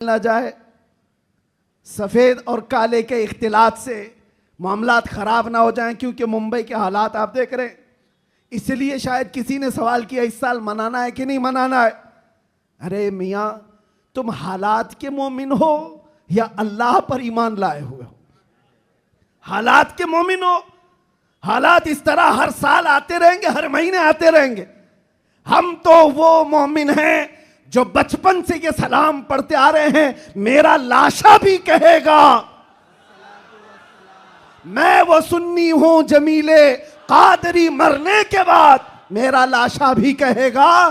نہ جائے، سفید اور کالے کے اختلاط سے معاملات خراب نہ ہو جائیں، کیونکہ ممبئی کے حالات آپ دیکھ رہے ہیں۔ اس لیے شاید کسی نے سوال کیا اس سال منانا ہے کہ نہیں منانا ہے۔ ارے میاں، تم حالات کے مومن ہو یا اللہ پر ایمان لائے ہوئے ہو؟ حالات کے مومن ہو۔ حالات اس طرح ہر سال آتے رہیں گے، ہر مہینے آتے رہیں گے۔ ہم تو وہ مومن ہیں جو بچپن سے یہ سلام پڑھتے آ رہے ہیں، میرا لاشا بھی کہے گا میں وہ سنی ہوں جمیل قادری، مرنے کے بعد میرا لاشا بھی کہے گا۔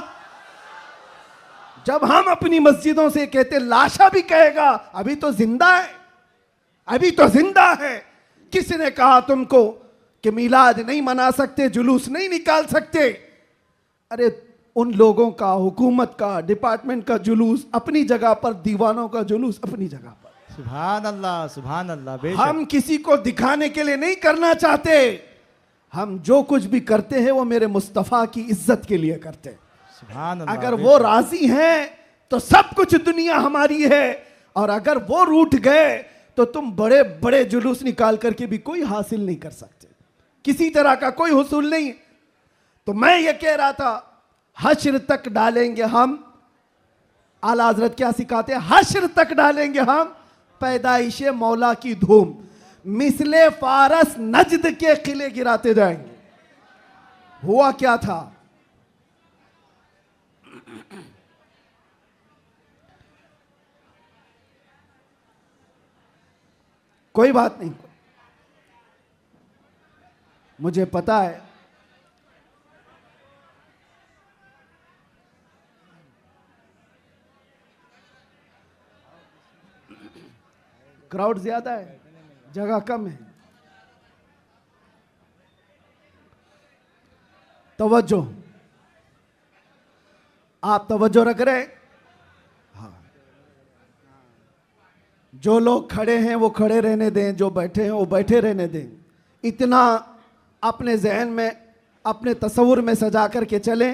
جب ہم اپنی مسجدوں سے کہتے لاشا بھی کہے گا، ابھی تو زندہ ہے، ابھی تو زندہ ہے۔ کس نے کہا تم کو کہ میلاد نہیں منا سکتے، جلوس نہیں نکال سکتے؟ ارے ان لوگوں کا، حکومت کا، ڈپارٹمنٹ کا جلوس اپنی جگہ پر، دیوانوں کا جلوس اپنی جگہ پر۔ سبحان اللہ، سبحان اللہ، بے شک۔ ہم کسی کو دکھانے کے لیے نہیں کرنا چاہتے، ہم جو کچھ بھی کرتے ہیں وہ میرے مصطفیٰ کی عزت کے لیے کرتے ہیں۔ سبحان اللہ، اگر بے وہ شک۔ راضی ہیں تو سب کچھ دنیا ہماری ہے، اور اگر وہ روٹھ گئے تو تم بڑے بڑے جلوس نکال کر کے بھی کوئی حاصل نہیں کر سکتے، کسی طرح کا کوئی حصول نہیں۔ تو میں یہ کہہ رہا تھا، حشر تک ڈالیں گے ہم، اعلیٰ حضرت کیا سکھاتے ہیں؟ حشر تک ڈالیں گے ہم پیدائش مولا کی دھوم، مثل فارس نجد کے قلعے گراتے جائیں گے۔ ہوا کیا تھا؟ کوئی بات نہیں، مجھے پتا ہے کراؤڈ زیادہ ہے، جگہ کم ہے۔ توجہ، آپ توجہ رکھ رہے ہیں؟ ہاں، جو لوگ کھڑے ہیں وہ کھڑے رہنے دیں، جو بیٹھے ہیں وہ بیٹھے رہنے دیں۔ اتنا اپنے ذہن میں، اپنے تصور میں سجا کر کے چلیں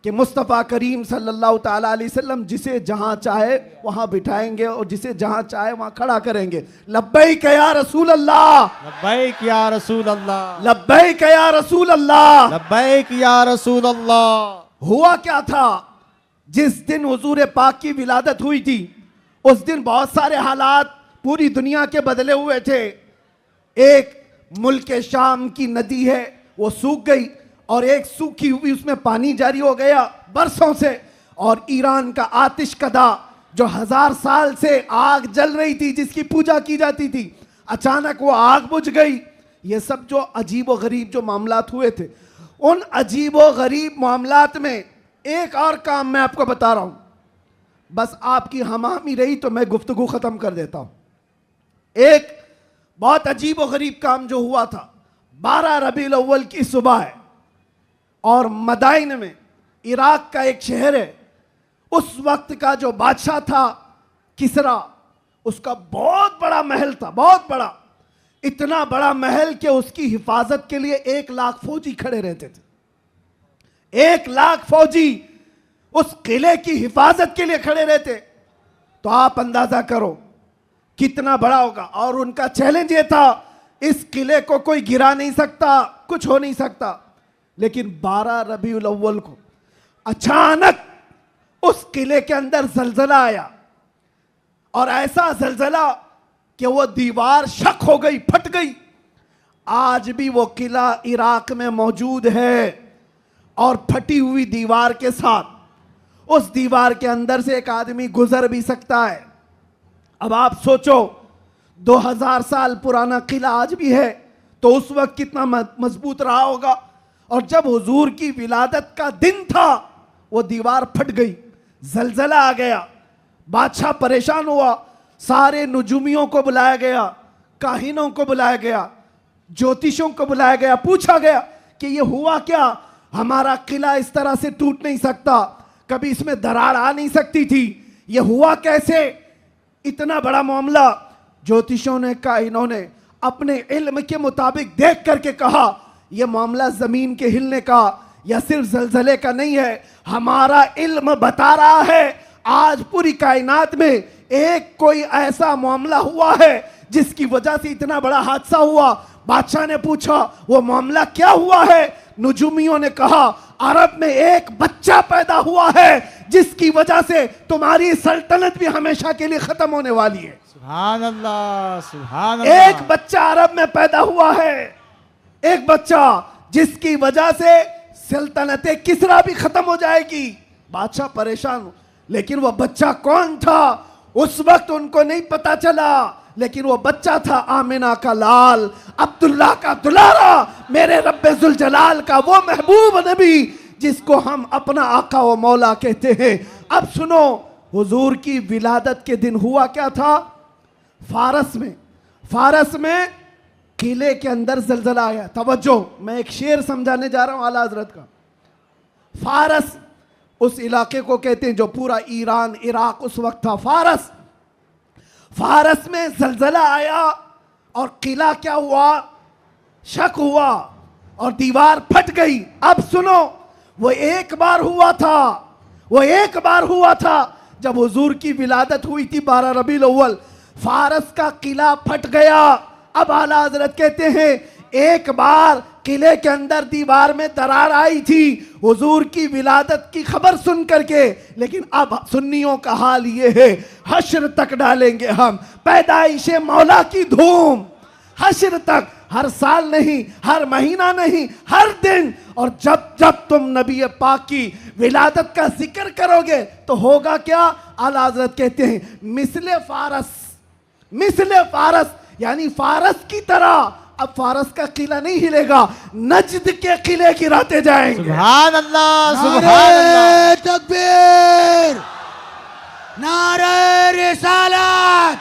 کہ مصطفیٰ کریم صلی اللہ تعالیٰ علیہ وسلم جسے جہاں چاہے وہاں بٹھائیں گے، اور جسے جہاں چاہے وہاں کھڑا کریں گے۔ لبیک یا رسول اللہ، لبیک یا رسول اللہ، لبیک یا رسول اللہ، لبیک یا رسول اللہ۔ ہوا کیا تھا؟ جس دن حضور پاک کی ولادت ہوئی تھی، اس دن بہت سارے حالات پوری دنیا کے بدلے ہوئے تھے۔ ایک ملک شام کی ندی ہے، وہ سوکھ گئی، اور ایک سوکھی ہوئی اس میں پانی جاری ہو گیا برسوں سے۔ اور ایران کا آتش کدا جو 1000 سال سے آگ جل رہی تھی، جس کی پوجا کی جاتی تھی، اچانک وہ آگ بجھ گئی۔ یہ سب جو عجیب و غریب جو معاملات ہوئے تھے، ان عجیب و غریب معاملات میں ایک اور کام میں آپ کو بتا رہا ہوں، بس آپ کی ہم آہنگی رہی تو میں گفتگو ختم کر دیتا ہوں۔ ایک بہت عجیب و غریب کام جو ہوا تھا، 12 ربیع الاول کی صبح ہے، اور مدائن میں، عراق کا ایک شہر ہے، اس وقت کا جو بادشاہ تھا کسرا، اس کا بہت بڑا محل تھا، بہت بڑا، اتنا بڑا محل کہ اس کی حفاظت کے لیے 1 لاکھ فوجی کھڑے رہتے تھے۔ 1 لاکھ فوجی اس قلعے کی حفاظت کے لیے کھڑے رہتے، تو آپ اندازہ کرو کتنا بڑا ہوگا۔ اور ان کا چیلنج یہ تھا، اس قلعے کو کوئی گرا نہیں سکتا، کچھ ہو نہیں سکتا۔ لیکن 12 ربیع الاول کو اچانک اس قلعے کے اندر زلزلہ آیا، اور ایسا زلزلہ کہ وہ دیوار شق ہو گئی، پھٹ گئی۔ آج بھی وہ قلعہ عراق میں موجود ہے، اور پھٹی ہوئی دیوار کے ساتھ اس دیوار کے اندر سے ایک آدمی گزر بھی سکتا ہے۔ اب آپ سوچو، 2000 سال پرانا قلعہ آج بھی ہے، تو اس وقت کتنا مضبوط رہا ہوگا۔ اور جب حضور کی ولادت کا دن تھا، وہ دیوار پھٹ گئی، زلزلہ آ گیا، بادشاہ پریشان ہوا، سارے نجومیوں کو بلایا گیا، کاہنوں کو بلایا گیا، جوتشوں کو بلایا گیا، پوچھا گیا کہ یہ ہوا کیا؟ ہمارا قلعہ اس طرح سے ٹوٹ نہیں سکتا، کبھی اس میں دراڑ آ نہیں سکتی تھی، یہ ہوا کیسے؟ اتنا بڑا معاملہ۔ جوتشوں نے، کاہنوں نے اپنے علم کے مطابق دیکھ کر کے کہا، یہ معاملہ زمین کے ہلنے کا یا صرف زلزلے کا نہیں ہے، ہمارا علم بتا رہا ہے آج پوری کائنات میں ایک کوئی ایسا معاملہ ہوا ہے جس کی وجہ سے اتنا بڑا حادثہ ہوا؟ بادشاہ نے پوچھا وہ معاملہ کیا ہوا ہے؟ نجومیوں نے کہا عرب میں ایک بچہ پیدا ہوا ہے جس کی وجہ سے تمہاری سلطنت بھی ہمیشہ کے لیے ختم ہونے والی ہے۔ سبحان اللہ، سبحان اللہ۔ ایک بچہ عرب میں پیدا ہوا ہے، ایک بچہ جس کی وجہ سے سلطنت کسرا بھی ختم ہو جائے گی۔ بادشاہ پریشان، لیکن وہ بچہ کون تھا اس وقت ان کو نہیں پتا چلا، لیکن وہ بچہ تھا آمنہ کا لال، عبداللہ کا دلارا، میرے رب ذوالجلال کا وہ محبوب نبی جس کو ہم اپنا آقا و مولا کہتے ہیں۔ اب سنو، حضور کی ولادت کے دن ہوا کیا تھا؟ فارس میں قلعے کے اندر زلزلہ آیا۔ توجہ، میں ایک شعر سمجھانے جا رہا ہوں اعلیٰ حضرت کا۔ فارس اس علاقے کو کہتے ہیں جو پورا ایران عراق اس وقت تھا۔ فارس میں زلزلہ آیا اور قلعہ کیا ہوا؟ شک ہوا اور دیوار پھٹ گئی۔ اب سنو، وہ ایک بار ہوا تھا جب حضور کی ولادت ہوئی تھی 12 ربیع الاول، فارس کا قلعہ پھٹ گیا۔ اب اعلیٰ حضرت کہتے ہیں ایک بار قلعے کے اندر دیوار میں درار آئی تھی حضور کی ولادت کی خبر سن کر کے، لیکن اب سنیوں کا حال یہ ہے حشر تک ڈالیں گے ہم پیدائش مولا کی دھوم، حشر تک، ہر سال نہیں، ہر مہینہ نہیں، ہر دن۔ اور جب تم نبی پاک کی ولادت کا ذکر کرو گے تو ہوگا کیا؟ اعلیٰ حضرت کہتے ہیں مثل فارس، یعنی فارس کی طرح اب فارس کا قلعہ نہیں ہلے گا، نجد کے قلعے گراتے جائیں گے۔ سبحان اللہ، سبحان نعرہ اللہ۔ تکبیر، نعرہ رسالت،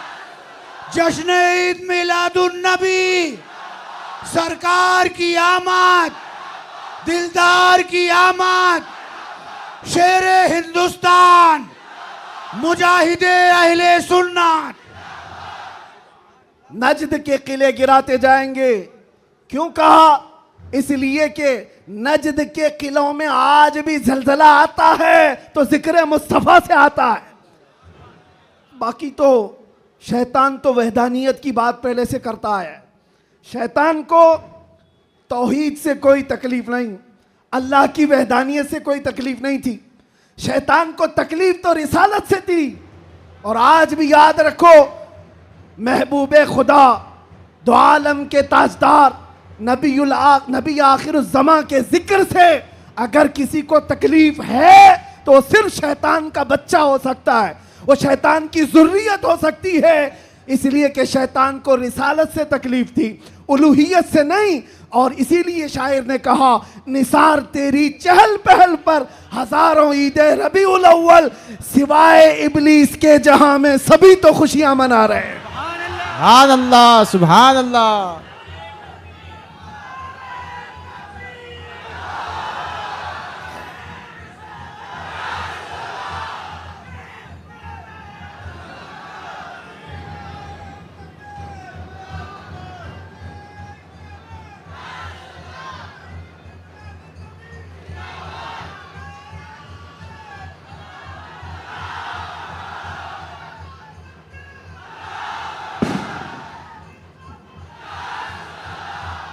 جشن عید میلاد النبی، سرکار کی آمد، دلدار کی آمد، شیر ہندوستان، مجاہد اہل سنت۔ نجد کے قلعے گراتے جائیں گے۔ کیوں کہا؟ اس لیے کہ نجد کے قلعوں میں آج بھی زلزلہ آتا ہے تو ذکر مصطفیٰ سے آتا ہے۔ باقی تو شیطان تو وحدانیت کی بات پہلے سے کرتا ہے، شیطان کو توحید سے کوئی تکلیف نہیں، اللہ کی وحدانیت سے کوئی تکلیف نہیں تھی، شیطان کو تکلیف تو رسالت سے تھی۔ اور آج بھی یاد رکھو، محبوب خدا، دو عالم کے تاجدار، نبی آخر الزمان کے ذکر سے اگر کسی کو تکلیف ہے تو صرف شیطان کا بچہ ہو سکتا ہے، وہ شیطان کی ذریت ہو سکتی ہے، اس لیے کہ شیطان کو رسالت سے تکلیف تھی، الوہیت سے نہیں۔ اور اسی لیے شاعر نے کہا نثار تیری چہل پہل پر ہزاروں عید ربیع الاول، سوائے ابلیس کے جہاں میں سبھی تو خوشیاں منا رہے ہیں۔ سبحان اللہ، سبحان اللہ۔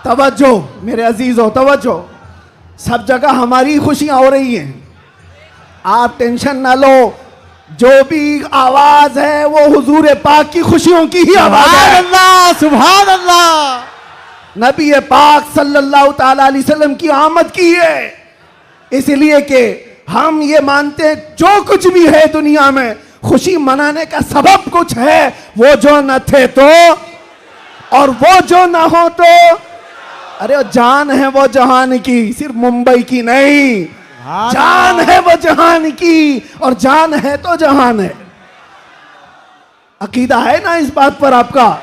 توجہ میرے عزیزوں، توجہ، سب جگہ ہماری خوشیاں ہو رہی ہیں، آپ ٹینشن نہ لو، جو بھی آواز ہے وہ حضور پاک کی خوشیوں کی ہی آواز سبحان ہے۔ اللہ، سبحان اللہ۔ نبی پاک صلی اللہ تعالیٰ علیہ وسلم کی آمد کی ہے، اس لیے کہ ہم یہ مانتے ہیں جو کچھ بھی ہے دنیا میں خوشی منانے کا سبب کچھ ہے، وہ جو نہ تھے تو اور وہ جو نہ ہو تو، ارے جان ہے وہ جہان کی، صرف ممبئی کی نہیں، جان ہے وہ جہان کی، اور جان ہے تو جہان ہے۔ عقیدہ ہے نا اس بات پر آپ کا؟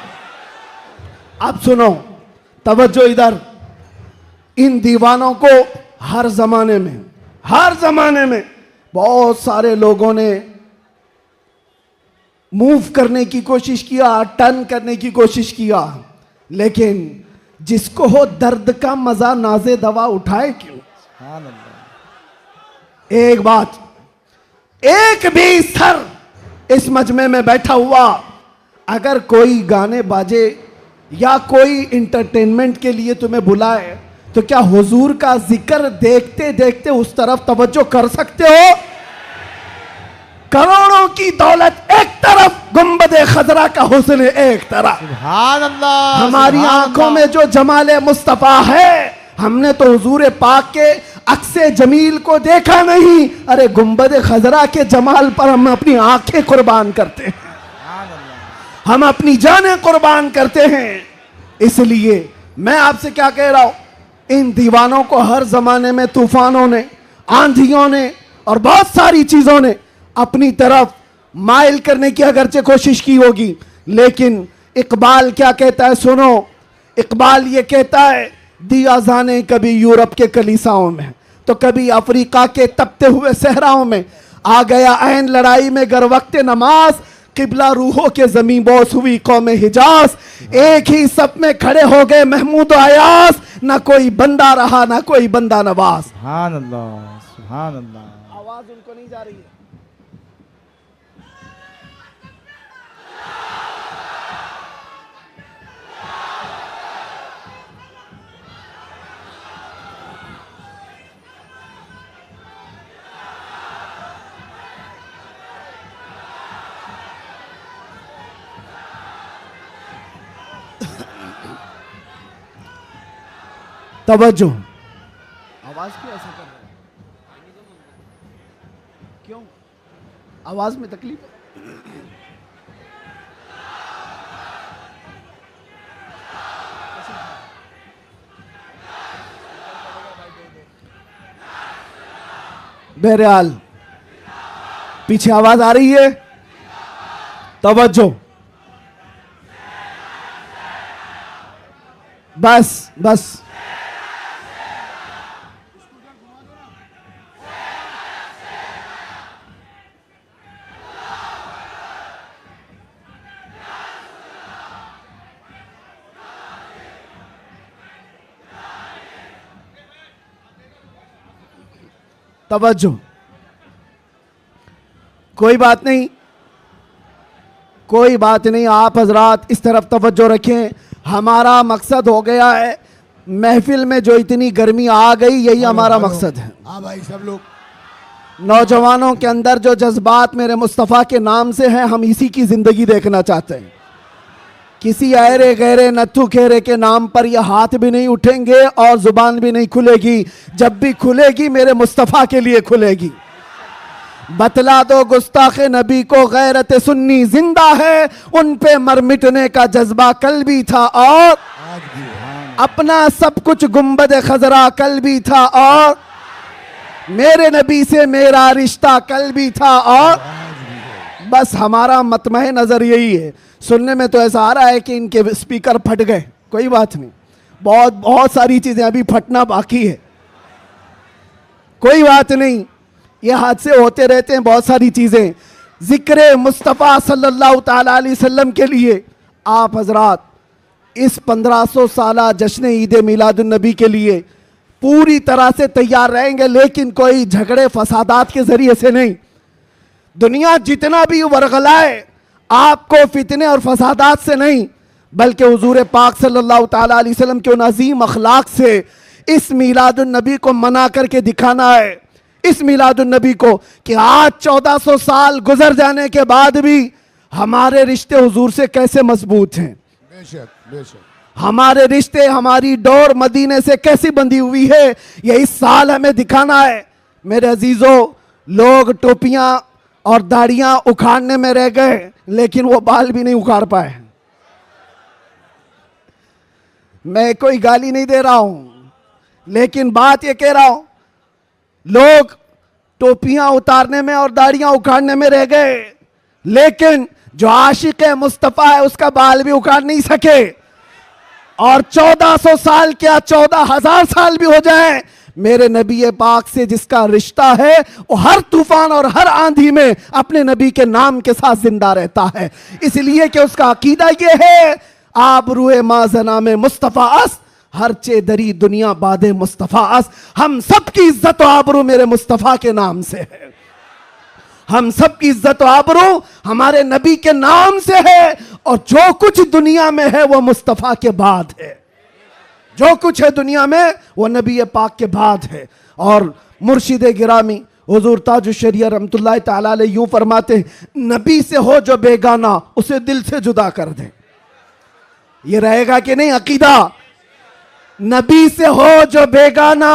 اب سنو، توجہ ادھر، ان دیوانوں کو ہر زمانے میں بہت سارے لوگوں نے موو کرنے کی کوشش کیا، ٹرن کرنے کی کوشش کیا، لیکن جس کو ہو درد کا مزہ ناز دوا اٹھائے کیوں؟ سبحان اللہ۔ ایک بات، ایک بھی سر اس مجمع میں بیٹھا ہوا اگر کوئی گانے باجے یا کوئی انٹرٹینمنٹ کے لیے تمہیں بلائے تو کیا حضور کا ذکر دیکھتے دیکھتے اس طرف توجہ کر سکتے ہو؟ کروڑوں کی دولت ایک طرف، گنبد خضرا کا حسن ایک طرف. سبحان اللہ. ہماری سبحان آنکھوں اللہ. میں جو جمال مصطفیٰ ہے، ہم نے تو حضور پاک کے عکس جمیل کو دیکھا نہیں، ارے گنبد خضرا کے جمال پر ہم اپنی آنکھیں قربان کرتے ہیں، سبحان اللہ. ہم اپنی جانیں قربان کرتے ہیں. اس لیے میں آپ سے کیا کہہ رہا ہوں، ان دیوانوں کو ہر زمانے میں طوفانوں نے، آندھیوں نے اور بہت ساری چیزوں نے اپنی طرف مائل کرنے کی اگرچہ کوشش کی ہوگی، لیکن اقبال کیا کہتا ہے سنو. اقبال یہ کہتا ہے دیا زانے کبھی یورپ کے کلیساؤں میں تو کبھی افریقہ کے تپتے ہوئے صحراؤں میں، آ گیا عین لڑائی میں گر وقت نماز، قبلہ روحوں کے زمین بوس ہوئی قوم حجاز. ایک ہی صف میں کھڑے ہو گئے محمود و ایاز، نہ کوئی بندہ رہا نہ کوئی بندہ نواز. سبحان اللہ. سبحان اللہ. آواز ان کو نہیں جا رہی ہے. توجہ. آواز کیوں ایسا کر رہا ہے؟ کیوں آواز میں تکلیف ہے؟ بہرحال پیچھے آواز آ رہی ہے. توجہ. بس بس. توجہ. کوئی بات نہیں، کوئی بات نہیں، آپ حضرات اس طرف توجہ رکھیں. ہمارا مقصد ہو گیا ہے، محفل میں جو اتنی گرمی آ گئی یہی ہمارا مقصد ہے. ہاں بھائی سب لوگ نوجوانوں کے اندر جو جذبات میرے مصطفیٰ کے نام سے ہیں، ہم اسی کی زندگی دیکھنا چاہتے ہیں. کسی ایرے غیرے نتھو کھیرے کے نام پر یہ ہاتھ بھی نہیں اٹھیں گے اور زبان بھی نہیں کھلے گی. جب بھی کھلے گی میرے مصطفیٰ کے لیے کھلے گی. بتلا دو گستاخ نبی کو غیرت سنی زندہ ہے، ان پہ مر مٹنے کا جذبہ کل بھی تھا اور اپنا سب کچھ گنبد خضرا کل بھی تھا اور میرے نبی سے میرا رشتہ کل بھی تھا اور بس ہمارا مطمع نظر یہی ہے. سننے میں تو ایسا آ رہا ہے کہ ان کے سپیکر پھٹ گئے، کوئی بات نہیں، بہت ساری چیزیں ابھی پھٹنا باقی ہے، کوئی بات نہیں، یہ حادثے ہوتے رہتے ہیں بہت ساری چیزیں. ذکر مصطفیٰ صلی اللہ تعالیٰ علیہ وسلم کے لیے آپ حضرات اس 1500 سالہ جشن عید میلاد النبی کے لیے پوری طرح سے تیار رہیں گے، لیکن کوئی جھگڑے فسادات کے ذریعے سے نہیں. دنیا جتنا بھی ورغلائے آپ کو فتنے اور فسادات سے نہیں، بلکہ حضور پاک صلی اللہ تعالیٰ علیہ وسلم کے ان عظیم اخلاق سے اس میلاد النبی کو منا کر کے دکھانا ہے. اس میلاد النبی کو کہ آج 1400 سال گزر جانے کے بعد بھی ہمارے رشتے حضور سے کیسے مضبوط ہیں، بے شک بے شک، ہمارے رشتے، ہماری ڈور مدینے سے کیسی بندھی ہوئی ہے، یہ اس سال ہمیں دکھانا ہے. میرے عزیزوں، لوگ ٹوپیاں اور داڑیاں اکھاڑنے میں رہ گئے لیکن وہ بال بھی نہیں اکھاڑ پائے. میں کوئی گالی نہیں دے رہا ہوں، لیکن بات یہ کہہ رہا ہوں، لوگ ٹوپیاں اتارنے میں اور داڑیاں اکھاڑنے میں رہ گئے لیکن جو عاشق مصطفیٰ ہے اس کا بال بھی اکھاڑ نہیں سکے. اور 1400 سال کیا 14,000 سال بھی ہو جائیں، میرے نبی پاک سے جس کا رشتہ ہے وہ ہر طوفان اور ہر آندھی میں اپنے نبی کے نام کے ساتھ زندہ رہتا ہے. اس لیے کہ اس کا عقیدہ یہ ہے، آپ روح مازنام مصطفیٰ اس ہر چے دری دنیا باد مصطفیٰ اس. ہم سب کی عزت و آبرو میرے مصطفیٰ کے نام سے ہے. ہم سب کی عزت و آبرو ہمارے نبی کے نام سے ہے، اور جو کچھ دنیا میں ہے وہ مصطفیٰ کے بعد ہے، جو کچھ ہے دنیا میں وہ نبی پاک کے بعد ہے۔ اور مرشد گرامی حضور تاج الشریعہ رحمت اللہ تعالیٰ علیہ یوں فرماتے ہیں، نبی سے ہو جو بیگانہ اسے دل سے جدا کر دیں۔ یہ رہے گا کہ نہیں عقیدہ؟ نبی سے ہو جو بیگانہ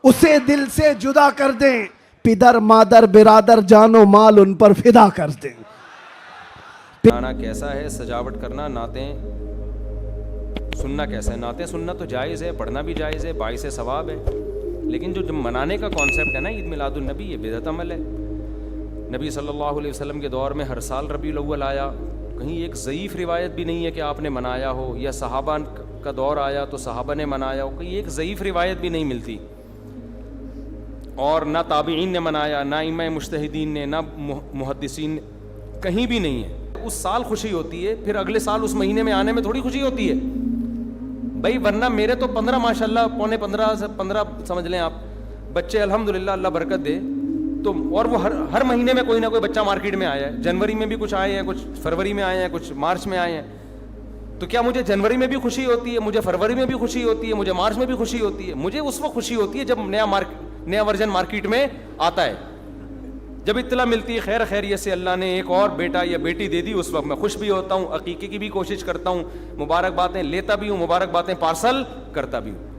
اسے دل سے جدا کر دیں، پدر مادر برادر جان و مال ان پر فدا کر دیں۔ گانا کیسا ہے، سجاوٹ کرنا، نعتیں سننا کیسا ہے؟ نعتیں سننا تو جائز ہے، پڑھنا بھی جائز ہے، باعث ثواب ہے، لیکن جو منانے کا کانسیپٹ ہے نا عید میلاد النبی، یہ بدعت عمل ہے۔ نبی صلی اللہ علیہ وسلم کے دور میں ہر سال ربیع الاول آیا، کہیں ایک ضعیف روایت بھی نہیں ہے کہ آپ نے منایا ہو، یا صحابہ کا دور آیا تو صحابہ نے منایا ہو، کہیں ایک ضعیف روایت بھی نہیں ملتی، اور نہ تابعین نے منایا، نہ ائمہ مجتہدین نے، نہ محدثین نے، کہیں بھی نہیں ہے۔ اس سال خوشی ہوتی ہے، پھر اگلے سال اس مہینے میں آنے میں تھوڑی خوشی ہوتی ہے بھائی، ورنہ میرے تو 15 ماشاءاللہ، پونے 15 سمجھ لیں آپ، بچے الحمدللہ اللہ برکت دے، تو اور وہ ہر مہینے میں کوئی نہ کوئی بچہ مارکیٹ میں آیا ہے، جنوری میں بھی کچھ آئے ہیں، کچھ فروری میں آئے ہیں، کچھ مارچ میں آئے ہیں، تو کیا مجھے جنوری میں بھی خوشی ہوتی ہے، مجھے فروری میں بھی خوشی ہوتی ہے، مجھے مارچ میں بھی خوشی ہوتی ہے؟ مجھے اس وقت خوشی ہوتی ہے جب نیا ورژن مارکیٹ میں آتا ہے، جب اطلاع ملتی ہے خیر خیریت سے اللہ نے ایک اور بیٹا یا بیٹی دے دی، اس وقت میں خوش بھی ہوتا ہوں، عقیقے کی بھی کوشش کرتا ہوں، مبارک باتیں لیتا بھی ہوں، مبارک باتیں پارسل کرتا بھی ہوں۔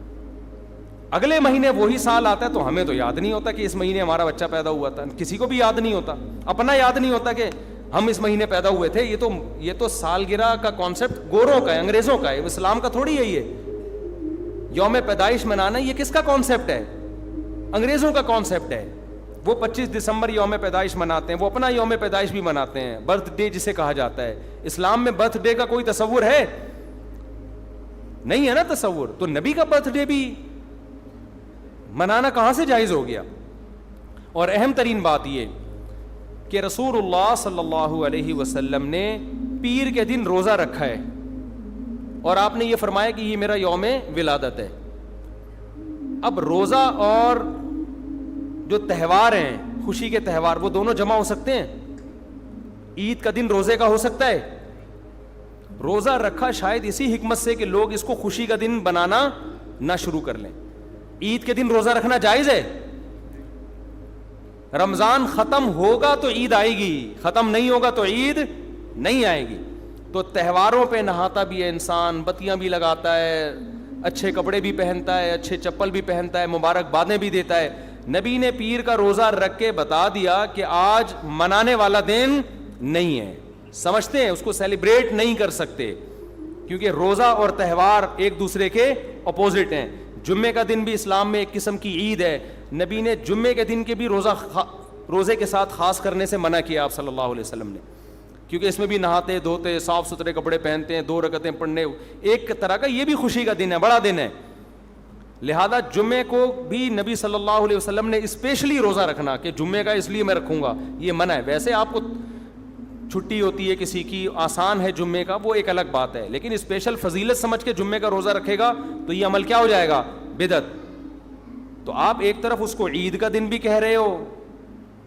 اگلے مہینے وہی سال آتا ہے تو ہمیں تو یاد نہیں ہوتا کہ اس مہینے ہمارا بچہ پیدا ہوا تھا، کسی کو بھی یاد نہیں ہوتا، اپنا یاد نہیں ہوتا کہ ہم اس مہینے پیدا ہوئے تھے۔ یہ تو سالگرہ کا کانسیپٹ گوروں کا ہے، انگریزوں کا ہے، اسلام کا تھوڑی ہے۔ یہ یوم پیدائش منانا یہ کس کا کانسیپٹ ہے؟ انگریزوں کا کانسیپٹ ہے۔ وہ 25 دسمبر یوم پیدائش مناتے ہیں، وہ اپنا یوم پیدائش بھی مناتے ہیں، برتھ ڈے جسے کہا جاتا ہے۔ اسلام میں برتھ ڈے کا کوئی تصور ہے؟ نہیں ہے نا تصور، تو نبی کا برتھ ڈے بھی منانا کہاں سے جائز ہو گیا؟ اور اہم ترین بات یہ کہ رسول اللہ صلی اللہ علیہ وسلم نے پیر کے دن روزہ رکھا ہے، اور آپ نے یہ فرمایا کہ یہ میرا یوم ولادت ہے۔ اب روزہ اور جو تہوار ہیں، خوشی کے تہوار، وہ دونوں جمع ہو سکتے ہیں؟ عید کا دن روزے کا ہو سکتا ہے؟ روزہ رکھا شاید اسی حکمت سے کہ لوگ اس کو خوشی کا دن بنانا نہ شروع کر لیں۔ عید کے دن روزہ رکھنا جائز ہے؟ رمضان ختم ہوگا تو عید آئے گی، ختم نہیں ہوگا تو عید نہیں آئے گی۔ تو تہواروں پہ نہاتا بھی ہے انسان، بتیاں بھی لگاتا ہے، اچھے کپڑے بھی پہنتا ہے، اچھے چپل بھی پہنتا ہے، مبارک بادیں بھی دیتا ہے۔ نبی نے پیر کا روزہ رکھ کے بتا دیا کہ آج منانے والا دن نہیں ہے، سمجھتے ہیں اس کو سیلیبریٹ نہیں کر سکتے، کیونکہ روزہ اور تہوار ایک دوسرے کے اپوزٹ ہیں۔ جمعے کا دن بھی اسلام میں ایک قسم کی عید ہے، نبی نے جمعے کے دن کے بھی روزے کے ساتھ خاص کرنے سے منع کیا آپ صلی اللہ علیہ وسلم نے، کیونکہ اس میں بھی نہاتے دھوتے، صاف ستھرے کپڑے پہنتے ہیں، 2 رکعتیں پڑھنے، ایک طرح کا یہ بھی خوشی کا دن ہے، بڑا دن ہے۔ لہذا جمعے کو بھی نبی صلی اللہ علیہ وسلم نے اسپیشلی روزہ رکھنا کہ جمعے کا اس لیے میں رکھوں گا، یہ منع ہے۔ ویسے آپ کو چھٹی ہوتی ہے کسی کی، آسان ہے جمعے کا، وہ ایک الگ بات ہے، لیکن اسپیشل فضیلت سمجھ کے جمعے کا روزہ رکھے گا تو یہ عمل کیا ہو جائے گا؟ بدعت۔ تو آپ ایک طرف اس کو عید کا دن بھی کہہ رہے ہو،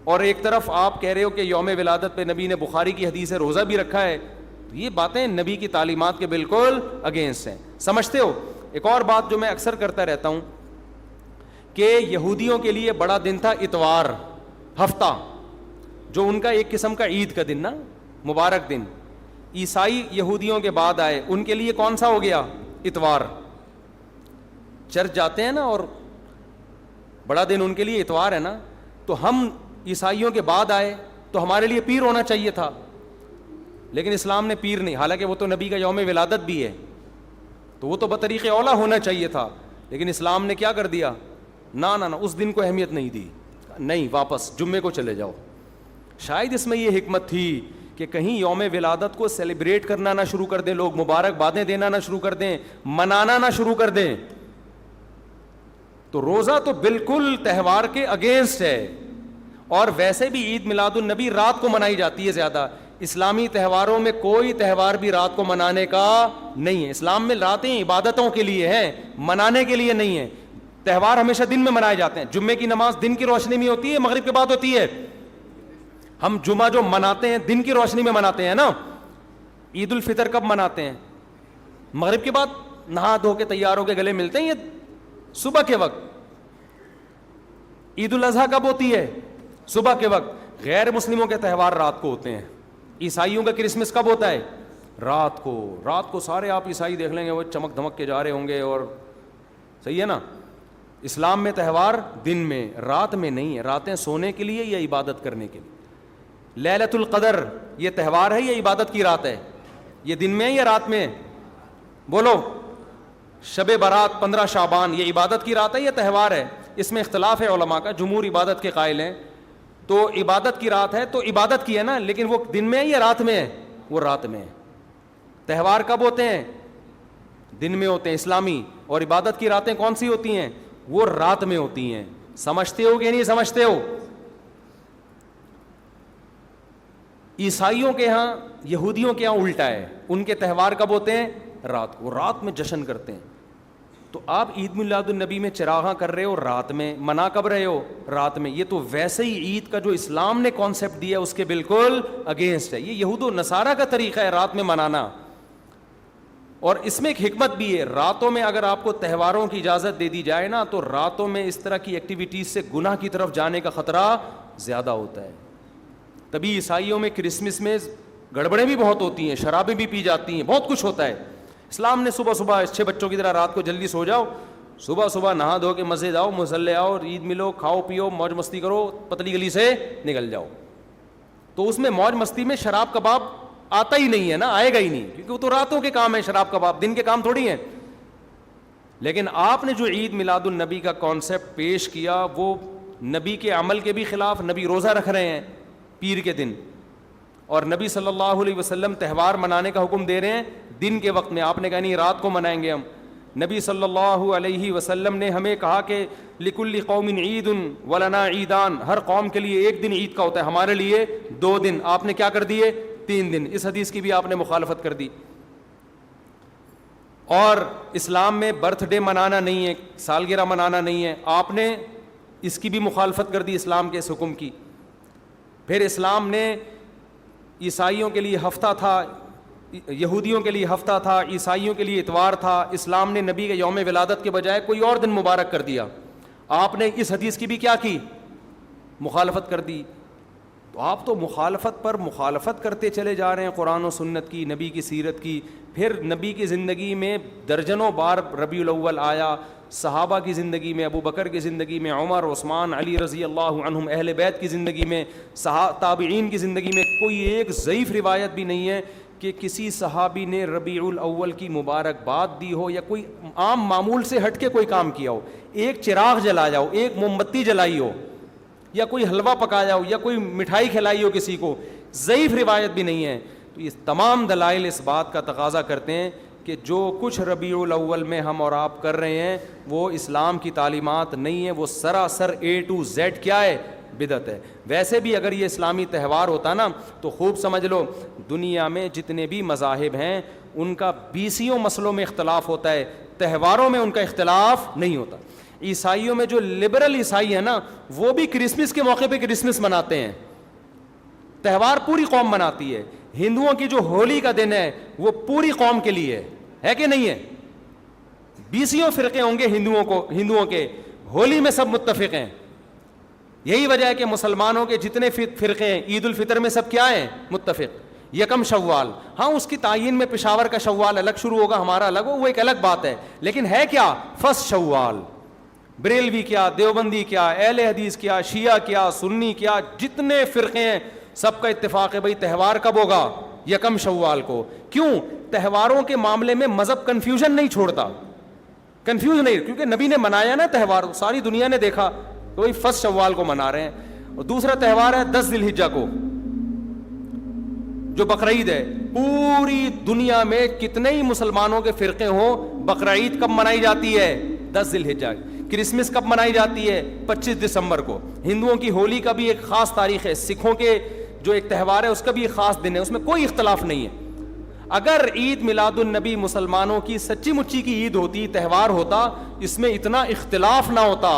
اور ایک طرف آپ کہہ رہے ہو کہ یوم ولادت پہ نبی نے بخاری کی حدیث ہے روزہ بھی رکھا ہے، تو یہ باتیں نبی کی تعلیمات کے بالکل اگینسٹ ہیں، سمجھتے ہو؟ ایک اور بات جو میں اکثر کرتا رہتا ہوں کہ یہودیوں کے لیے بڑا دن تھا اتوار، ہفتہ، جو ان کا ایک قسم کا عید کا دن نا، مبارک دن۔ عیسائی یہودیوں کے بعد آئے، ان کے لیے کون سا ہو گیا؟ اتوار۔ چرچ جاتے ہیں نا، اور بڑا دن ان کے لیے اتوار ہے نا، تو ہم عیسائیوں کے بعد آئے تو ہمارے لیے پیر ہونا چاہیے تھا، لیکن اسلام نے پیر نہیں، حالانکہ وہ تو نبی کا یوم ولادت بھی ہے، تو وہ تو بطریق اولا ہونا چاہیے تھا، لیکن اسلام نے کیا کر دیا؟ نہ اس دن کو اہمیت نہیں دی، نہیں، واپس جمعے کو چلے جاؤ۔ شاید اس میں یہ حکمت تھی کہ کہیں یوم ولادت کو سیلیبریٹ کرنا نہ شروع کر دیں لوگ، مبارک بادیں دینا نہ شروع کر دیں، منانا نہ شروع کر دیں۔ تو روزہ تو بالکل تہوار کے اگینسٹ ہے، اور ویسے بھی عید میلاد النبی رات کو منائی جاتی ہے زیادہ، اسلامی تہواروں میں کوئی تہوار بھی رات کو منانے کا نہیں ہے۔ اسلام میں راتیں عبادتوں کے لیے ہیں، منانے کے لیے نہیں ہے۔ تہوار ہمیشہ دن میں منائے جاتے ہیں، جمعے کی نماز دن کی روشنی میں ہوتی ہے، مغرب کے بعد ہوتی ہے، ہم جمعہ جو مناتے ہیں دن کی روشنی میں مناتے ہیں نا. عید الفطر کب مناتے ہیں؟ مغرب کے بعد نہا دھو کے تیار ہو کے گلے ملتے ہیں, یہ صبح کے وقت. عید الاضحیٰ کب ہوتی ہے؟ صبح کے وقت. غیر مسلموں کے تہوار رات کو ہوتے ہیں. عیسائیوں کا کرسمس کب ہوتا ہے؟ رات کو. رات کو سارے آپ عیسائی دیکھ لیں گے وہ چمک دھمک کے جا رہے ہوں گے, اور صحیح ہے نا. اسلام میں تہوار دن میں, رات میں نہیں ہے. راتیں سونے کے لیے یا عبادت کرنے کے لیے. لیلۃ القدر یہ تہوار ہے یا عبادت کی رات ہے؟ یہ دن میں ہے یا رات میں؟ بولو. شب برات 15 شعبان یہ عبادت کی رات ہے یا تہوار ہے؟ اس میں اختلاف ہے علماء کا. جمہور عبادت کے قائل ہیں, تو عبادت کی رات ہے تو عبادت کی ہے نا, لیکن وہ دن میں ہے یا رات میں ہے؟ وہ رات میں ہے. تہوار کب ہوتے ہیں؟ دن میں ہوتے ہیں اسلامی, اور عبادت کی راتیں کون سی ہوتی ہیں؟ وہ رات میں ہوتی ہیں. سمجھتے ہو کہ نہیں سمجھتے ہو؟ عیسائیوں کے ہاں, یہودیوں کے ہاں الٹا ہے. ان کے تہوار کب ہوتے ہیں؟ رات کو. رات میں جشن کرتے ہیں. تو آپ عید میلاد النبی میں چراغاں کر رہے ہو رات میں, منا کب رہے ہو؟ رات میں. یہ تو ویسے ہی عید کا جو اسلام نے کانسیپٹ دیا اس کے بالکل اگینسٹ ہے. یہ یہود و نصارہ کا طریقہ ہے رات میں منانا. اور اس میں ایک حکمت بھی ہے. راتوں میں اگر آپ کو تہواروں کی اجازت دے دی جائے نا, تو راتوں میں اس طرح کی ایکٹیویٹیز سے گناہ کی طرف جانے کا خطرہ زیادہ ہوتا ہے. تبھی عیسائیوں میں کرسمس میں گڑبڑیں بھی بہت ہوتی ہیں, شرابیں بھی پی جاتی ہیں, بہت کچھ ہوتا ہے. اسلام نے صبح صبح اچھے بچوں کی طرح رات کو جلدی سو جاؤ, صبح صبح نہا دھو کے مسجد آؤ, مصلی آؤ, عید ملو, کھاؤ پیو, موج مستی کرو, پتلی گلی سے نکل جاؤ. تو اس میں موج مستی میں شراب کباب آتا ہی نہیں ہے نا, آئے گا ہی نہیں, کیونکہ وہ تو راتوں کے کام ہے شراب کباب, دن کے کام تھوڑی ہیں. لیکن آپ نے جو عید میلاد النبی کا کانسیپٹ پیش کیا وہ نبی کے عمل کے بھی خلاف. نبی روزہ رکھ رہے ہیں پیر کے دن, اور نبی صلی اللہ علیہ وسلم تہوار منانے کا حکم دے رہے ہیں دن کے وقت میں. آپ نے کہا نہیں رات کو منائیں گے ہم. نبی صلی اللہ علیہ وسلم نے ہمیں کہا کہ لکل قوم عید ولنا عیدان, ہر قوم کے لیے ایک دن عید کا ہوتا ہے, ہمارے لیے 2 دن. آپ نے کیا کر دیے؟ 3 دن. اس حدیث کی بھی آپ نے مخالفت کر دی. اور اسلام میں برتھ ڈے منانا نہیں ہے, سالگرہ منانا نہیں ہے, آپ نے اس کی بھی مخالفت کر دی اسلام کے اس حکم کی. پھر اسلام نے عیسائیوں کے لیے ہفتہ تھا, یہودیوں کے لیے ہفتہ تھا, عیسائیوں کے لیے اتوار تھا. اسلام نے نبی کے یوم ولادت کے بجائے کوئی اور دن مبارک کر دیا. آپ نے اس حدیث کی بھی کیا کی؟ مخالفت کر دی. تو آپ تو مخالفت پر مخالفت کرتے چلے جا رہے ہیں قرآن و سنت کی, نبی کی سیرت کی. پھر نبی کی زندگی میں درجنوں بار ربیع الاول آیا, صحابہ کی زندگی میں, ابو بکر کی زندگی میں, عمر, عثمان, علی رضی اللہ عنہم, اہل بیت کی زندگی میں, تابعین کی زندگی میں کوئی ایک ضعیف روایت بھی نہیں ہے کہ کسی صحابی نے ربیع الاول کی مبارکباد دی ہو یا کوئی عام معمول سے ہٹ کے کوئی کام کیا ہو. ایک چراغ جلایا ہو, ایک موم بتی جلائی ہو, یا کوئی حلوہ پکایا ہو, یا کوئی مٹھائی کھلائی ہو کسی کو, ضعیف روایت بھی نہیں ہے. تو یہ تمام دلائل اس بات کا تقاضا کرتے ہیں کہ جو کچھ ربیع الاول میں ہم اور آپ کر رہے ہیں وہ اسلام کی تعلیمات نہیں ہے, وہ سراسر A to Z کیا ہے؟ بدعت ہے. ویسے بھی اگر یہ اسلامی تہوار ہوتا نا تو خوب سمجھ لو دنیا میں جتنے بھی مذاہب ہیں ان کا 20 مسئلوں میں اختلاف ہوتا ہے, تہواروں میں ان کا اختلاف نہیں ہوتا. عیسائیوں میں جو لبرل عیسائی ہیں نا وہ بھی کرسمس کے موقع پہ کرسمس مناتے ہیں, تہوار پوری قوم مناتی ہے. ہندوؤں کی جو ہولی کا دن ہے وہ پوری قوم کے لیے ہے کہ نہیں ہے؟ 20 فرقے ہوں گے ہندوؤں کے, ہولی میں سب متفق ہیں. یہی وجہ ہے کہ مسلمانوں کے جتنے فرقے ہیں عید الفطر میں سب کیا ہیں؟ متفق. یکم شوال, ہاں اس کی تعین میں پشاور کا شوال الگ شروع ہوگا, ہمارا الگ ہو, وہ ایک الگ بات ہے, لیکن ہے کیا؟ فرسٹ شوال. بریلوی کیا, دیوبندی کیا, اہل حدیث کیا, شیعہ کیا, سنی کیا, جتنے فرقے ہیں سب کا اتفاق ہے بھائی تہوار کب ہوگا؟ یکم شوال کو. کیوں؟ تہواروں کے معاملے میں مذہب کنفیوژن نہیں چھوڑتا, کنفیوز نہیں, کیونکہ نبی نے منایا نا تہوار, ساری دنیا نے دیکھا تو وہی فرسٹ شوال کو منا رہے ہیں. اور دوسرا تہوار ہے 10 ذی الحجہ کو جو بقرعید ہے. پوری دنیا میں کتنے ہی مسلمانوں کے فرقے ہوں, بقرعید کب منائی جاتی ہے؟ 10 ذی الحجہ. کرسمس کب منائی جاتی ہے؟ 25 دسمبر کو. ہندوؤں کی ہولی کا بھی ایک خاص تاریخ ہے, سکھوں کے جو ایک تہوار ہے اس کا بھی ایک خاص دن ہے, اس میں کوئی اختلاف نہیں ہے. اگر عید میلاد النبی مسلمانوں کی سچی مچی کی عید ہوتی, تہوار ہوتا, اس میں اتنا اختلاف نہ ہوتا.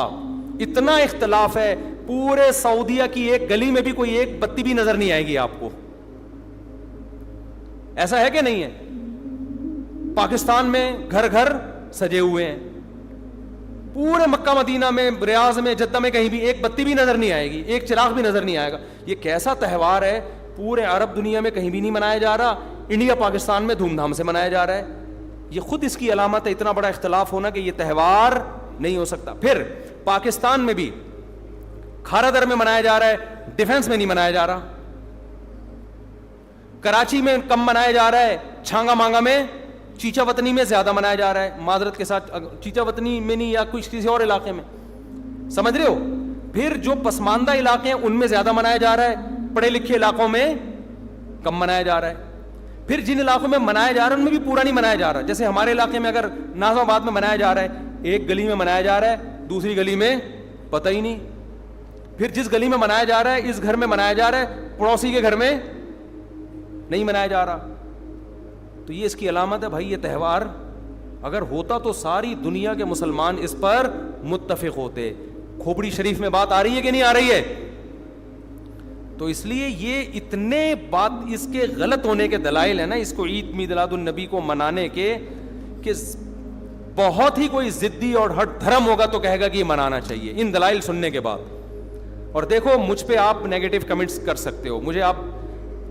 اتنا اختلاف ہے, پورے سعودیہ کی ایک گلی میں بھی کوئی ایک بتی بھی نظر نہیں آئے گی آپ کو. ایسا ہے کہ نہیں ہے؟ پاکستان میں گھر گھر سجے ہوئے ہیں, پورے مکہ مدینہ میں, ریاض میں, جدہ میں کہیں بھی ایک بتی بھی نظر نہیں آئے گی, ایک چراغ بھی نظر نہیں آئے گا. یہ کیسا تہوار ہے؟ پورے عرب دنیا میں کہیں بھی نہیں منایا جا رہا, انڈیا پاکستان میں دھوم دھام سے منایا جا رہا ہے. یہ خود اس کی علامت ہے, اتنا بڑا اختلاف ہونا کہ یہ تہوار نہیں ہو سکتا. پھر پاکستان میں بھی کھارا در میں منایا جا رہا ہے, ڈیفنس میں نہیں منایا جا رہا. کراچی میں کم منایا جا رہا ہے, چھانگا مانگا میں, چیچا وطنی میں زیادہ منایا جا رہا ہے. معذرت کے ساتھ, چیچا وطنی میں نہیں, یا کسی اور علاقے میں, سمجھ رہے ہو. پھر جو پسماندہ علاقے ہیں ان میں زیادہ منایا جا رہا ہے, پڑھے لکھے علاقوں میں کم منایا جا رہا ہے. پھر جن علاقوں میں منایا جا رہا ہے ان میں بھی پورا نہیں منایا جا رہا. جیسے ہمارے علاقے میں اگر ناظم آباد میں منایا جا رہا ہے, ایک گلی میں منایا جا رہا ہے, دوسری گلی میں پتہ ہی نہیں. پھر جس گلی میں منایا جا رہا ہے, اس گھر میں منایا جا رہا ہے, پڑوسی کے گھر میں نہیں منایا جا رہا. تو یہ اس کی علامت ہے بھائی. یہ تہوار اگر ہوتا تو ساری دنیا کے مسلمان اس پر متفق ہوتے. کھوپڑی شریف میں بات آ رہی ہے کہ نہیں آ رہی ہے؟ تو اس لیے یہ اتنے بات اس کے غلط ہونے کے دلائل ہیں نا, اس کو عید میلاد النبی کو منانے کے, کہ بہت ہی کوئی ضدی اور ہٹ دھرم ہوگا تو کہے گا کہ یہ منانا چاہیے ان دلائل سننے کے بعد. اور دیکھو مجھ پہ آپ نیگیٹو کمنٹس کر سکتے ہو, مجھے آپ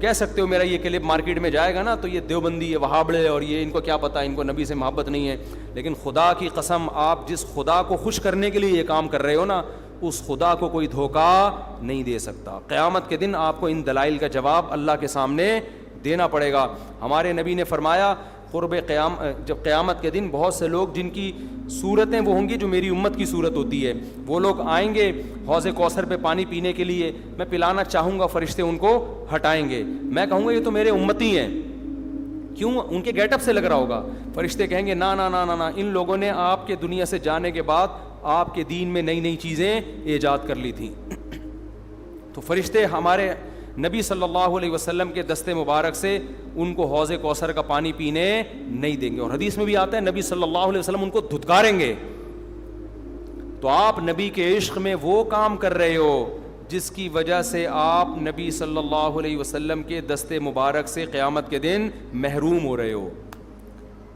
کہہ سکتے ہو میرا یہ کلپ مارکیٹ میں جائے گا نا تو یہ دیوبندی, یہ وہابڑے, اور یہ ان کو کیا پتا, ان کو نبی سے محبت نہیں ہے. لیکن خدا کی قسم, آپ جس خدا کو خوش کرنے کے لیے یہ کام کر رہے ہو نا, اس خدا کو کوئی دھوکہ نہیں دے سکتا. قیامت کے دن آپ کو ان دلائل کا جواب اللہ کے سامنے دینا پڑے گا. ہمارے نبی نے فرمایا جب قیامت کے دن بہت سے لوگ جن کی صورتیں وہ ہوں گی جو میری امت کی صورت ہوتی ہے, وہ لوگ آئیں گے حوض کوثر پہ پانی پینے کے لیے, میں پلانا چاہوں گا, فرشتے ان کو ہٹائیں گے. میں کہوں گا یہ تو میرے امتی ہیں. کیوں؟ ان کے گیٹ اپ سے لگ رہا ہوگا. فرشتے کہیں گے نا نا نا نا, ان لوگوں نے آپ کے دنیا سے جانے کے بعد آپ کے دین میں نئی نئی چیزیں ایجاد کر لی تھیں. تو فرشتے ہمارے نبی صلی اللہ علیہ وسلم کے دستے مبارک سے ان کو حوض کوثر کا پانی پینے نہیں دیں گے. اور حدیث میں بھی آتا ہے نبی صلی اللہ علیہ وسلم ان کو دھتکاریں گے. تو آپ نبی کے عشق میں وہ کام کر رہے ہو جس کی وجہ سے آپ نبی صلی اللہ علیہ وسلم کے دستے مبارک سے قیامت کے دن محروم ہو رہے ہو.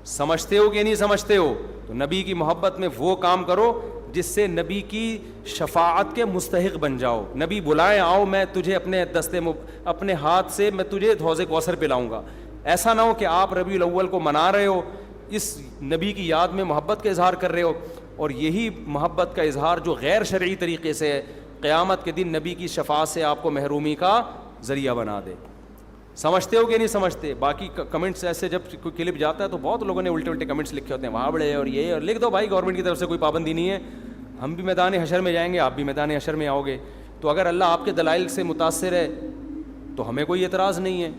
سمجھتے ہو کہ نہیں سمجھتے ہو؟ تو نبی کی محبت میں وہ کام کرو جس سے نبی کی شفاعت کے مستحق بن جاؤ. نبی بلائیں, آؤ میں تجھے اپنے ہاتھ سے میں تجھے حوض کوثر پلاؤں گا. ایسا نہ ہو کہ آپ ربیع الاول کو منا رہے ہو, اس نبی کی یاد میں محبت کا اظہار کر رہے ہو, اور یہی محبت کا اظہار جو غیر شرعی طریقے سے ہے, قیامت کے دن نبی کی شفاعت سے آپ کو محرومی کا ذریعہ بنا دے. سمجھتے ہو کہ نہیں سمجھتے؟ باقی کمنٹس ایسے جب کوئی کلپ جاتا ہے تو بہت لوگوں نے الٹے الٹے کمنٹس لکھے ہوتے ہیں, وہاں بڑے اور یہ, اور لکھ دو بھائی, گورنمنٹ کی طرف سے کوئی پابندی نہیں ہے. ہم بھی میدان حشر میں جائیں گے, آپ بھی میدان حشر میں آؤ گے. تو اگر اللہ آپ کے دلائل سے متاثر ہے تو ہمیں کوئی اعتراض نہیں ہے.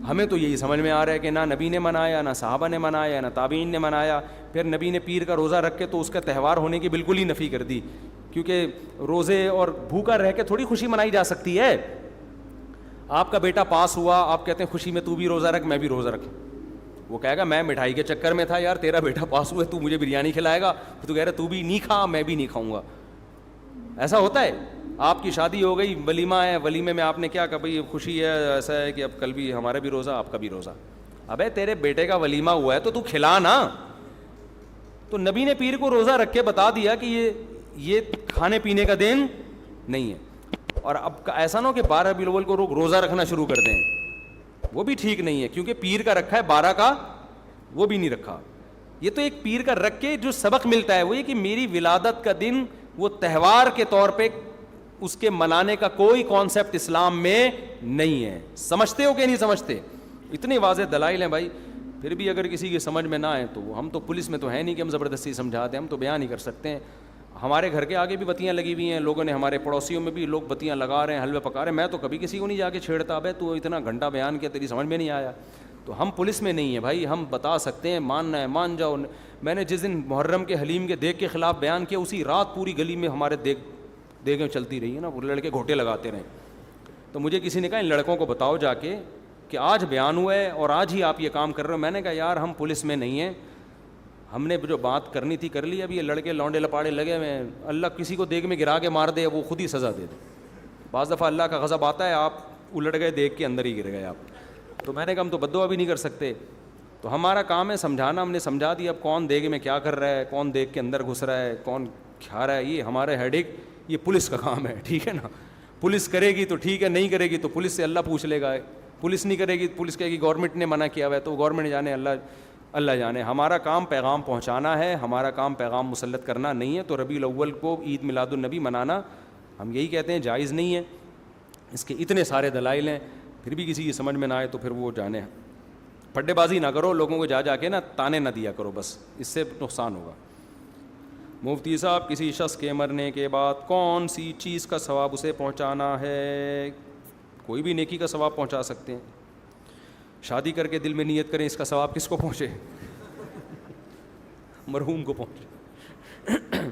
ہمیں تو یہی سمجھ میں آ رہا ہے کہ نہ نبی نے منایا, نہ صحابہ نے منایا, نہ تابعین نے منایا. پھر نبی نے پیر کا روزہ رکھ کے تو اس کا تہوار ہونے کی بالکل ہی نفی کر دی, کیونکہ روزے اور بھوکا رہ کے تھوڑی خوشی منائی جا سکتی ہے. آپ کا بیٹا پاس ہوا, آپ کہتے ہیں خوشی میں تو بھی روزہ رکھ, میں بھی روزہ رکھوں. وہ کہے گا میں مٹھائی کے چکر میں تھا یار, تیرا بیٹا پاس ہوا ہے, تو مجھے بریانی کھلائے گا, تو کہہ رہا تو بھی نہیں کھا, میں بھی نہیں کھاؤں گا. ایسا ہوتا ہے. آپ کی شادی ہو گئی, ولیمہ ہے, ولیمے میں آپ نے کیا کہا بھائی خوشی ہے, ایسا ہے کہ اب کل بھی ہمارا بھی روزہ, آپ کا بھی روزہ. ابے تیرے بیٹے کا ولیمہ ہوا ہے تو کھلا نا. تو نبی نے پیر کو روزہ رکھ کے بتا دیا کہ یہ کھانے پینے کا دن نہیں ہے. اور اب ایسا نہ ہو کہ 12 ربیع الاول کو روزہ رکھنا شروع کر دیں, وہ بھی ٹھیک نہیں ہے, کیونکہ پیر کا رکھا ہے, 12 کا وہ بھی نہیں رکھا. یہ تو ایک پیر کا رکھ کے جو سبق ملتا ہے وہ یہ کہ میری ولادت کا دن وہ تہوار کے طور پہ اس کے منانے کا کوئی کانسیپٹ اسلام میں نہیں ہے. سمجھتے ہو کہ نہیں سمجھتے؟ اتنے واضح دلائل ہیں بھائی. پھر بھی اگر کسی کی سمجھ میں نہ آئے تو ہم تو پولیس میں تو ہے نہیں کہ ہم زبردستی سمجھا دیں, ہم تو بیان ہی کر سکتے ہیں. ہمارے گھر کے آگے بھی بتیاں لگی ہوئی ہیں, لوگوں نے, ہمارے پڑوسیوں میں بھی لوگ بتیاں لگا رہے ہیں, حلوے پکا رہے ہیں. میں تو کبھی کسی کو نہیں جا کے چھیڑتا, ابے تو اتنا گھنٹہ بیان کیا, تیری سمجھ میں نہیں آیا. تو ہم پولیس میں نہیں ہیں بھائی, ہم بتا سکتے ہیں, ماننا ہے مان جاؤ. میں نے جس دن محرم کے حلیم کے دیگ کے خلاف بیان کیا, اسی رات پوری گلی میں ہمارے دیگیں چلتی رہی ہیں نا, وہ لڑکے گھوٹے لگاتے رہے. تو مجھے کسی نے کہا ان لڑکوں کو بتاؤ جا کے کہ آج بیان ہوا ہے اور آج ہی آپ یہ کام کر رہے ہو. میں نے کہا یار ہم پولیس میں نہیں ہیں, ہم نے جو بات کرنی تھی کر لی. اب یہ لڑکے لونڈے لپاڑے لگے ہوئے ہیں, اللہ کسی کو دیگ میں گرا کے مار دے وہ خود ہی سزا دے دے. بعض دفعہ اللہ کا غضب آتا ہے, آپ الٹ گئے دیگ کے اندر ہی گر گئے آپ. تو میں نے کہا ہم تو بد دعا بھی نہیں کر سکتے, تو ہمارا کام ہے سمجھانا. ہم نے سمجھا دیا اب کون دیگ میں کیا کر رہا ہے, کون دیگ کے اندر گھس رہا ہے, کون کھا رہا ہے, یہ ہمارے ہیڈ ایک, یہ پولیس کا کام ہے. ٹھیک ہے نا, پولیس کرے گی تو ٹھیک ہے, نہیں کرے گی تو پولیس سے اللہ پوچھ لے گا. پولیس نہیں کرے گی, پولیس کہے گی گورنمنٹ نے منع کیا ہوا ہے, تو گورنمنٹ جانے, اللہ جانے. ہمارا کام پیغام پہنچانا ہے, ہمارا کام پیغام مسلط کرنا نہیں ہے. تو ربیع الاول کو عید میلاد النبی منانا ہم یہی کہتے ہیں جائز نہیں ہے. اس کے اتنے سارے دلائل ہیں, پھر بھی کسی کی سمجھ میں نہ آئے تو پھر وہ جانے. پڈے بازی نہ کرو, لوگوں کو جا کے نا تانے نہ دیا کرو, بس اس سے نقصان ہوگا. مفتی صاحب, کسی شخص کے مرنے کے بعد کون سی چیز کا ثواب اسے پہنچانا ہے؟ کوئی بھی نیکی کا ثواب پہنچا سکتے ہیں. شادی کر کے دل میں نیت کریں, اس کا ثواب کس کو پہنچے؟ مرحوم کو پہنچے.